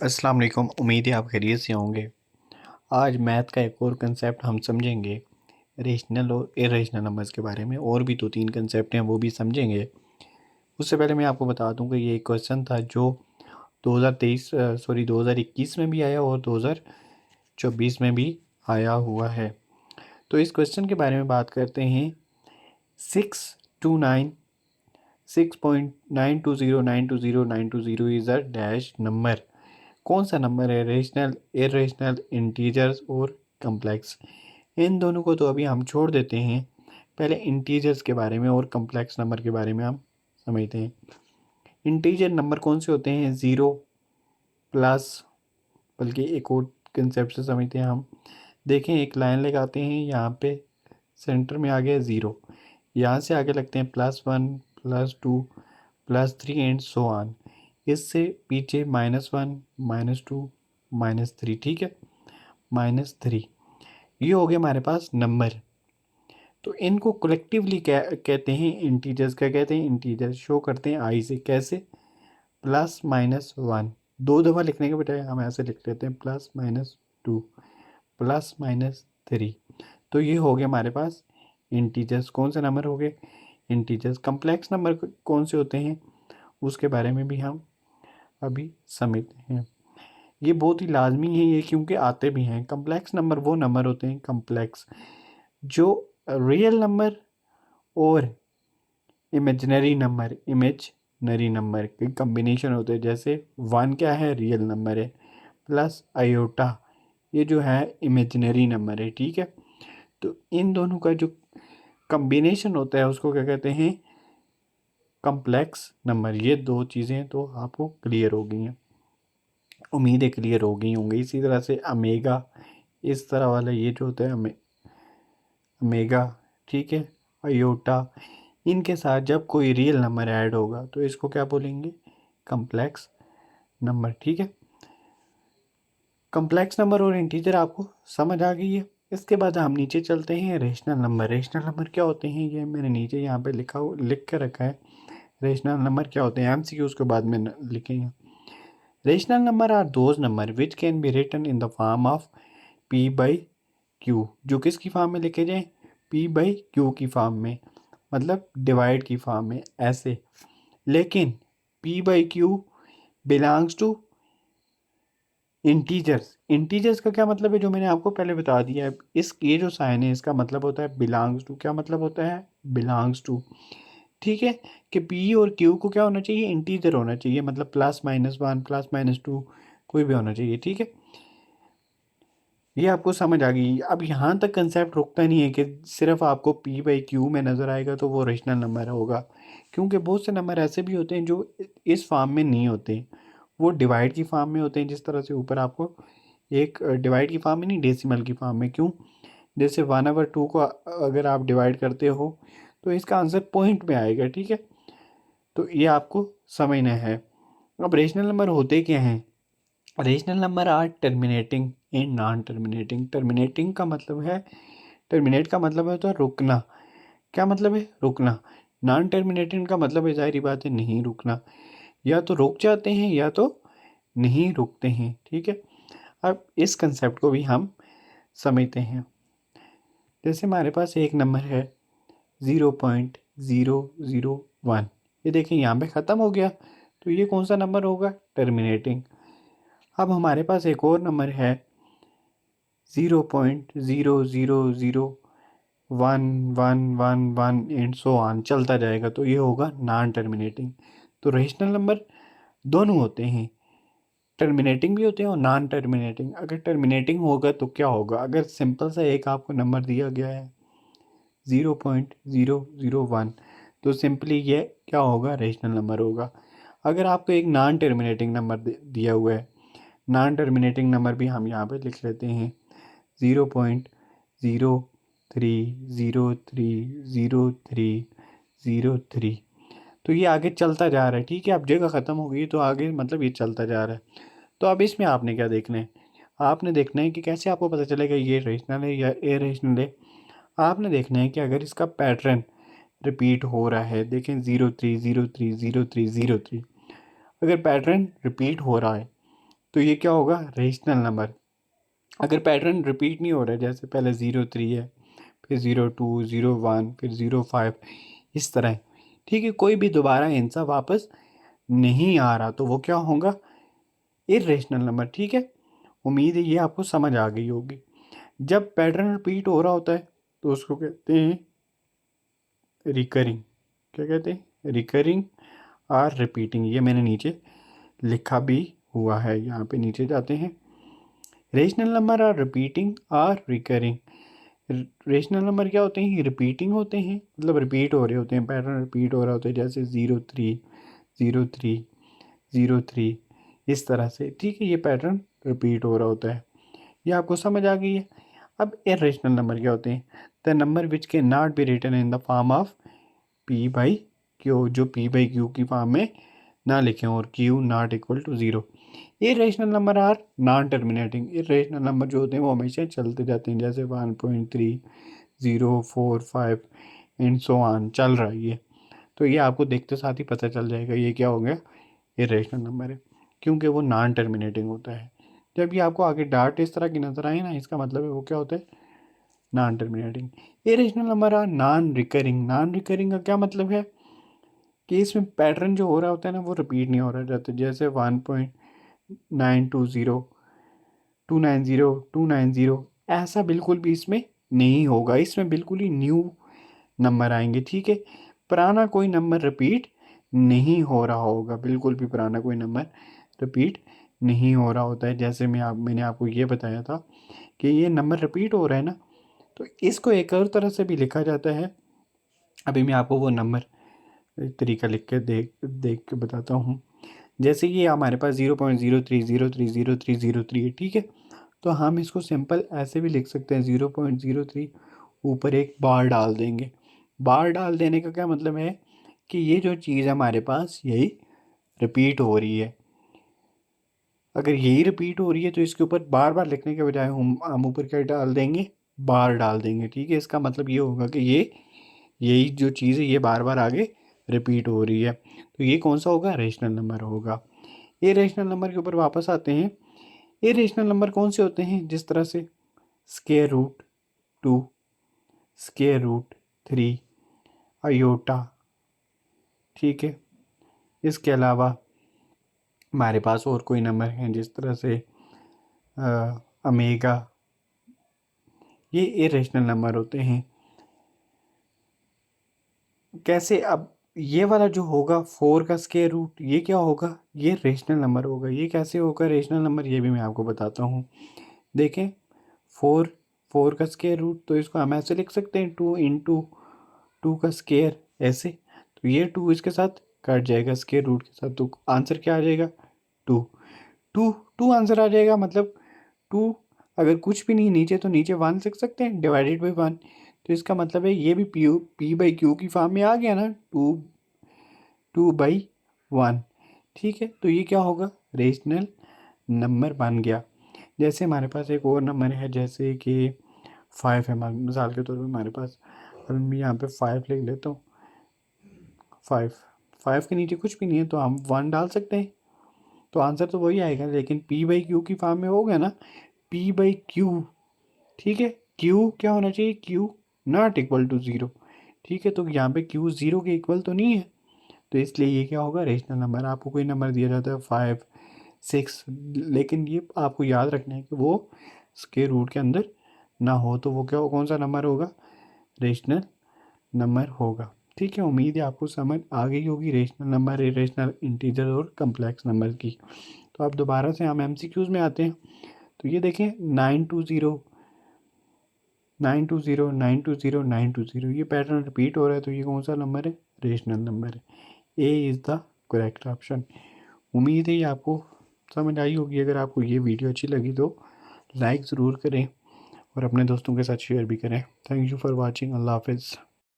अस्सलाम वालेकुम। उम्मीद है आप खैरियत से होंगे। आज मैथ का एक और कंसेप्ट हम समझेंगे, रेशनल और इरेशनल नंबर्स के बारे में। और भी दो तीन कंसेप्ट हैं, वो भी समझेंगे। उससे पहले मैं आपको बता दूं कि ये एक क्वेश्चन था जो 2021 में भी आया और 2024 में भी आया हुआ है। तो इस क्वेश्चन के बारे में बात करते हैं। 629 इज़ अ डैश नंबर। कौन सा नंबर है? रेशनल, इरेशनल, इंटीजर्स और कम्प्लेक्स। इन दोनों को तो अभी हम छोड़ देते हैं। पहले इंटीजर्स के बारे में और कम्प्लेक्स नंबर के बारे में हम समझते हैं। इंटीजर नंबर कौन से होते हैं? ज़ीरो, प्लस, बल्कि एक और कंसेप्ट से समझते हैं हम। देखें, एक लाइन लगाते हैं, यहाँ पे सेंटर में आ गया ज़ीरो, यहाँ से आगे लगते हैं +1, +2, +3 एंड सो ऑन। इससे पीछे -1, -2, -3। ठीक है, -3। ये हो गया हमारे पास नंबर। तो इनको कलेक्टिवली क्या कहते हैं? इंटीजर्स। क्या कहते हैं? इंटीजर्स। शो करते हैं आई से। कैसे? +-1। दो दफ़ा लिखने के बजाय हम ऐसे लिख लेते हैं +-2, +-3। तो ये हो गया हमारे पास इंटीजर्स। कौन से नंबर हो गए? इंटीजर्स। कम्प्लेक्स नंबर कौन से होते हैं उसके बारे में भी हम अभी समझते हैं। ये बहुत ही लाजमी है ये, क्योंकि आते भी हैं। कम्प्लेक्स नंबर वो नंबर होते हैं कम्प्लेक्स जो रियल नंबर और इमेजनरी नंबर के कम्बिनेशन होते हैं। जैसे 1 क्या है? रियल नंबर है, प्लस आयोटा ये जो है इमेजनरी नंबर है। ठीक है, तो इन दोनों का जो कम्बिनेशन होता है उसको क्या कहते हैं? Complex number. ये दो चीज़ें तो आपको क्लियर हो गई हैं, उम्मीद है क्लियर हो गई होंगी। इसी तरह से अमेगा, इस तरह वाला ये जो होता है अमेगा, ठीक है, आयोटा, इनके साथ जब कोई रियल नंबर ऐड होगा तो इसको क्या बोलेंगे? Complex number. ठीक है, कम्प्लेक्स नंबर और इंटीजर आपको समझ आ गई है। इसके बाद हम नीचे चलते हैं। Rational number. रेशनल नंबर क्या होते हैं? ये मैंने नीचे यहाँ पे लिख के रखा है। रेशनल नंबर क्या होते हैं? एमसीक्यू उसके बाद में लिखेंगे। Rational number are those number which can be written in the form of P/Q। जो किसकी फॉर्म में लिखे जाएं? P/Q की फॉर्म में, मतलब डिवाइड की फॉर्म में, ऐसे। लेकिन P/Q belongs two integers. Integers का क्या मतलब है? जो मैंने आपको पहले बता दिया है। इस ये जो साइन है इसका मतलब होता है बिलोंग्स टू। क्या मतलब होता है? Belongs to. ठीक है, कि पी और क्यू को क्या होना चाहिए? इंटीजर होना चाहिए, मतलब +-1, +-2 कोई भी होना चाहिए। ठीक है, ये आपको समझ आ गई। अब यहाँ तक कंसेप्ट रुकता नहीं है कि सिर्फ आपको P/Q में नज़र आएगा तो वो रेशनल नंबर होगा, क्योंकि बहुत से नंबर ऐसे भी होते हैं जो इस फॉर्म में नहीं होते, वो डिवाइड की फॉर्म में होते हैं। जिस तरह से ऊपर आपको एक डिवाइड की फॉर्म में नहीं, डेसिमल की फॉर्म में। क्यों? जैसे 1/2 को अगर आप डिवाइड करते हो तो इसका आंसर पॉइंट में आएगा। ठीक है, तो ये आपको समझना है। अब रेशनल नंबर होते क्या हैं? Rational number are terminating and non terminating. Terminating का मतलब है, टर्मिनेट का मतलब है तो रुकना। क्या मतलब है? रुकना। नॉन टर्मिनेटिंग का मतलब है, जाहिर बात है, नहीं रुकना। या तो रुक जाते हैं या तो नहीं रुकते हैं। ठीक है, अब इस कंसेप्ट को भी हम समझते हैं। जैसे हमारे पास एक नंबर है 0.001, ये देखें यहाँ पे ख़त्म हो गया, तो ये कौन सा नंबर होगा? टर्मिनेटिंग। अब हमारे पास एक और नंबर है 0.0001111 एंड सो ऑन, चलता जाएगा, तो ये होगा नॉन टर्मिनेटिंग। तो रेशनल नंबर दोनों होते हैं, टर्मिनेटिंग भी होते हैं और नॉन टर्मिनेटिंग। अगर टर्मिनेटिंग होगा तो क्या होगा? अगर सिंपल सा एक आपको नंबर दिया गया है 0.001, तो सिंपली ये क्या होगा? रेशनल नंबर होगा। अगर आपको एक नॉन टर्मिनेटिंग नंबर दिया हुआ है, नॉन टर्मिनेटिंग नंबर भी हम यहाँ पे लिख लेते हैं 0.03030303, तो ये आगे चलता जा रहा है। ठीक है, अब जगह ख़त्म हो गई तो आगे मतलब ये चलता जा रहा है। तो अब इसमें आपने क्या देखना है? आपने देखना है कि कैसे आपको पता चलेगा ये रेशनल है या इरेशनल है। आपने देखना है कि अगर इसका पैटर्न रिपीट हो रहा है, देखें 03030303, अगर पैटर्न रिपीट हो रहा है तो ये क्या होगा, रेशनल नंबर। अगर पैटर्न रिपीट नहीं हो रहा है, जैसे पहले 0 3 है, फिर 0 2 0 1 फिर 0 5, इस तरह है, ठीक है, कोई भी दोबारा हिंसा वापस नहीं आ रहा, तो वो क्या होगा, इर्रेशनल नंबर। ठीक है, उम्मीद है ये आपको समझ आ गई होगी। जब पैटर्न रिपीट हो रहा होता है तो उसको कहते हैं रिकरिंग। क्या कहते हैं, रिकरिंग और रिपीटिंग। ये मैंने नीचे लिखा भी हुआ है, यहाँ पे नीचे जाते हैं। रेशनल नंबर आर रिपीटिंग और रिकरिंग। रेशनल नंबर क्या होते हैं, रिपीटिंग होते हैं, मतलब रिपीट हो रहे होते हैं, पैटर्न रिपीट हो रहा होता है, जैसे 0 3 0 3 0 3, इस तरह से। ठीक है, ये पैटर्न रिपीट हो रहा होता है। ये आपको समझ आ गई है। अब इरेशनल नंबर क्या होते हैं, the number which can not be written in the form of P by Q, जो पी बाई क्यू की फॉर्म में ना लिखें और Q not equal to 0। Irrational number are non terminating. Irrational number जो होते हैं वो हमेशा चलते जाते हैं, जैसे 1.3 0 4 5 एंड सो ऑन, चल रहा है ये। तो ये आपको देखते साथ ही पता चल जाएगा ये क्या हो गया, इरेशनल नंबर है, क्योंकि वो नॉन टर्मिनेटिंग होता है। जब ये आपको आगे डार्ट इस तरह की नजर आए ना, इसका मतलब है वो क्या होता है, non terminating. Irrational number are non recurring. Non recurring का क्या मतलब है कि इसमें पैटर्न जो हो रहा होता है ना वो रिपीट नहीं हो रहा रहता, जैसे 1.920 290 290, ऐसा बिल्कुल भी इसमें नहीं होगा। इसमें बिल्कुल ही न्यू नंबर आएंगे। ठीक है, पुराना कोई नंबर रिपीट नहीं हो रहा होगा, बिल्कुल भी पुराना कोई नंबर रिपीट नहीं हो रहा होता है। जैसे मैंने आपको ये बताया था कि ये नंबर रिपीट हो रहा है ना, तो इसको एक और तरह से भी लिखा जाता है। अभी मैं आपको वो नंबर एक तरीका लिख के देख देख के बताता हूँ। जैसे कि हमारे पास 0.03030303 है, ठीक है, तो हम इसको सिंपल ऐसे भी लिख सकते हैं, 0.03 ऊपर एक बार डाल देंगे। बार डाल देने का क्या मतलब है कि ये जो चीज़ हमारे पास यही रिपीट हो रही है। अगर यही रिपीट हो रही है तो इसके ऊपर बार बार लिखने के बजाय हम ऊपर क्या डाल देंगे, बार डाल देंगे। ठीक है, इसका मतलब ये होगा कि ये यही जो चीज़ है ये बार बार आगे रिपीट हो रही है, तो ये कौन सा होगा, रेशनल नंबर होगा। ये रेशनल नंबर के ऊपर वापस आते हैं। ये रेशनल नंबर कौन से होते हैं, जिस तरह से square root 2, square root 3, iota. ठीक है, इसके अलावा हमारे पास और कोई नंबर हैं, जिस तरह से अमेगा। ये इरेशनल नंबर होते हैं। कैसे, अब ये वाला जो होगा 4 का स्केयर रूट, ये क्या होगा, ये रेशनल नंबर होगा। ये कैसे होगा रेशनल नंबर, ये भी मैं आपको बताता हूँ। देखें, 4 4 का स्केयर रूट, तो इसको हम ऐसे लिख सकते हैं 2 का स्केयर, ऐसे। तो ये 2 इसके साथ कट जाएगा स्केयर रूट के साथ, तो आंसर क्या आ जाएगा, 2। 2 2 आंसर आ जाएगा, मतलब 2, अगर कुछ भी नहीं नीचे तो नीचे 1 लिख सकते हैं, डिवाइडेड बाई 1। तो इसका मतलब है ये भी पी बाई क्यू की फॉर्म में आ गया ना, 2/1। ठीक है, तो ये क्या होगा, रेशनल नंबर बन गया। जैसे हमारे पास एक और नंबर है, जैसे कि 5 है, मिसाल के तौर पर हमारे पास, अगर मैं यहाँ पे 5 लिख लेता हूँ, 5 5 के नीचे कुछ भी नहीं है तो हम 1 डाल सकते हैं, तो आंसर तो वही आएगा। लेकिन पी बाई क्यू की फॉर्म में हो गया ना, पी बाई क्यू। ठीक है, क्यू क्या होना चाहिए, क्यू नॉट इक्वल टू 0। ठीक है, तो यहाँ पे क्यू 0 के इक्वल तो नहीं है, तो इसलिए ये क्या होगा, रेशनल नंबर। आपको कोई नंबर दिया जाता है 5 6, लेकिन ये आपको याद रखना है कि वो स्क्वायर रूट के अंदर ना हो, तो वो क्या कौन सा नंबर होगा, रेशनल नंबर होगा। ठीक है, उम्मीद है आपको समझ आ गई होगी रेशनल नंबर, इरेशनल, इंटीजर और कम्प्लेक्स नंबर की। तो अब दोबारा से हम एमसीक्यूज में आते हैं। तो ये देखें, 920 920 920 920, ये पैटर्न रिपीट हो रहा है, तो ये कौन सा नंबर है, रेशनल नंबर है। A is the correct option. उम्मीद है ये आपको समझ आई होगी। अगर आपको ये वीडियो अच्छी लगी तो लाइक ज़रूर करें और अपने दोस्तों के साथ शेयर भी करें। Thank you for watching. अल्लाह हाफिज़।